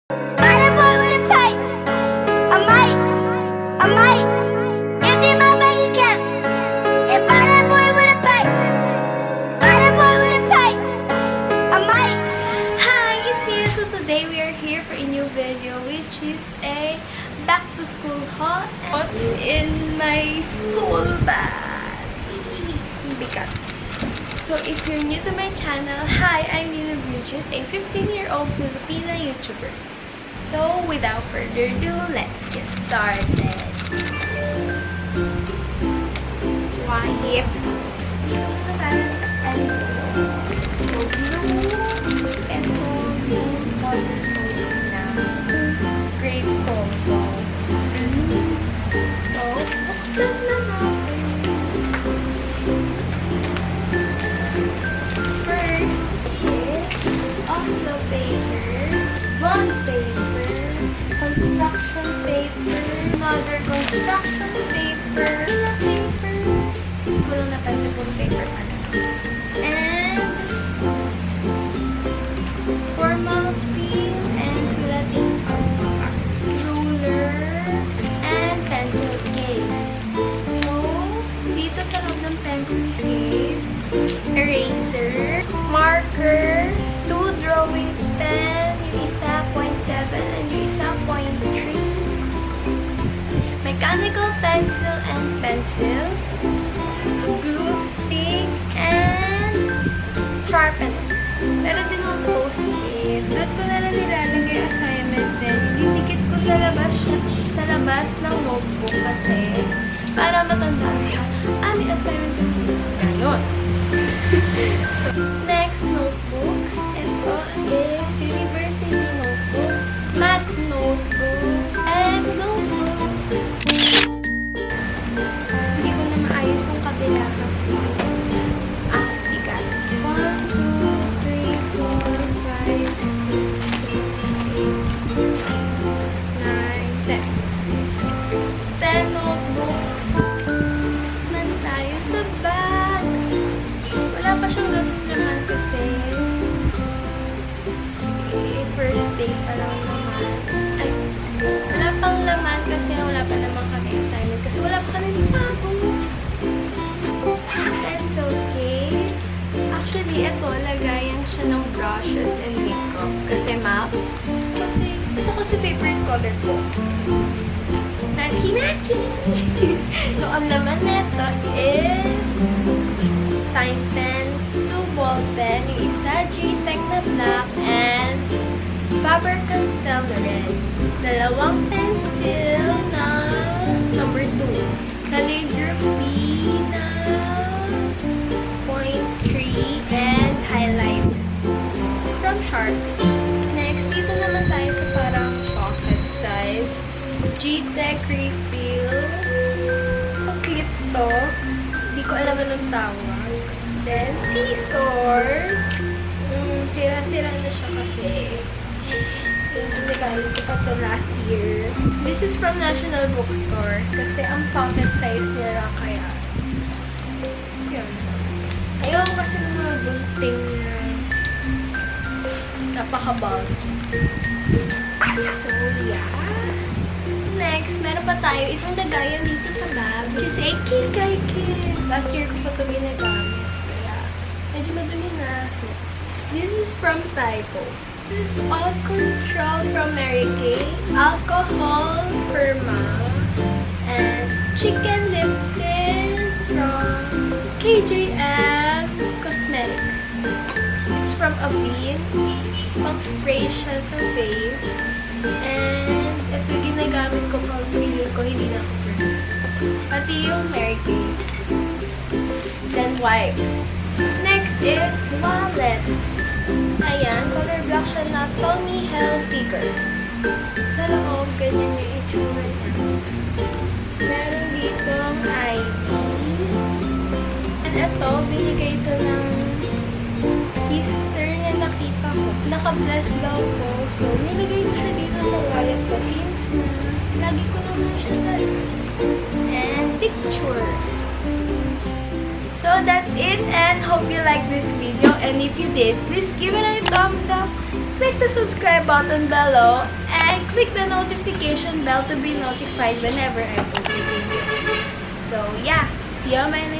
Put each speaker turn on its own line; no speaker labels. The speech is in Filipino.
Para boy with a pipe. I might empty my bank account. And para boy with a pipe. Para boy with a pipe. I might.
Hi, it's Sia. So today we are here for a new video, which is a back to school haul. What's in my school bag? Bigat. So if you're new to my channel, hi, I'm Nina Bridget, a 15-year-old Filipina YouTuber. So without further ado, let's get started. Quiet. Grade console. So, buksan na natin. First is Oslo paper, bond paper, construction paper, another construction paper, kulong na pencil paper pala. And formal pin and flatting ruler and pencil case. So, dito sa loob ng pencil case, eraser, marker, 2 drawing pen, yung isa 0.7 and yung isa 0.3, mechanical pencil and pencil, glue stick, and sharpener. Meron din akong post-it. Doon ko na lang nilalagay assignment din. Didikit ko sa labas ng notebook kasi para matanda ko. May assignment ko. Ganon. Next, notebooks. Ito is university notebook, math notebook, and notebooks. Hindi ko na maayos yung kabila kasi bigat. 1, 2, 3, 4, 5, 6, 7, 8, 9, 10. 10 notebooks. Man tayo sa bag. Wala pa siyang ganun naman kasi first day pa lang naman. Ay, wala pang laman kasi wala pa naman kami assignment kasi wala pa kami bago. Pencil case. Actually, ito, lagayan siya ng brushes and makeup kasi map. Kasi, ito kasi favorite color ko. Matchy-matchy! So, ang laman nito is sign pen, 2 ball pen, yung isa G-Tech na black, and Faber-Castell na red. 2 pencil na number 2. Calligraphy na 0.3 and highlighter from Sharp. Next, dito naman tayo sa parang pocket size. G-Tech refill. Clip to. Hindi ko alam anong tawag. Then, scissors. Sira-sira na siya kasi. Nagalit ko pa to last year. This is from National Bookstore. Kasi ang pocket size nila kaya. Yun. Ayaw kasi ng mga bunting na napaka-bag. So, yeah. Next, meron pa tayo isang lagayan dito sa bag, which is a kit. Last year ko pa ito ginagamit. Kaya, medyo madumi na. So, this is from Typo. This is all control from Mary Kay, alcohol Firma, and chicken lip tint from KJM Cosmetics. It's from Avene. Pang spray siya sa face. And ito ginagamit ko pag feeling ko hindi na ako burn. Pati yung Mary Kay. Then wipes. Next is wallet. Ayan, color black siya na Tommy Hilfiger. Sa loob, ganyan yung itsura niya. Meron dito ang ID. And ito, binigay ito ng sister na nakita ko. Naka-bless daw ko. So, nilagay ko siya dito sa wallet ko. Since lagi ko naman siya dali. And picture. So that's it, and hope you like this video, and if you did, please give it a thumbs up click the subscribe button below and click the notification bell to be notified whenever I post a video. So yeah, see you on my next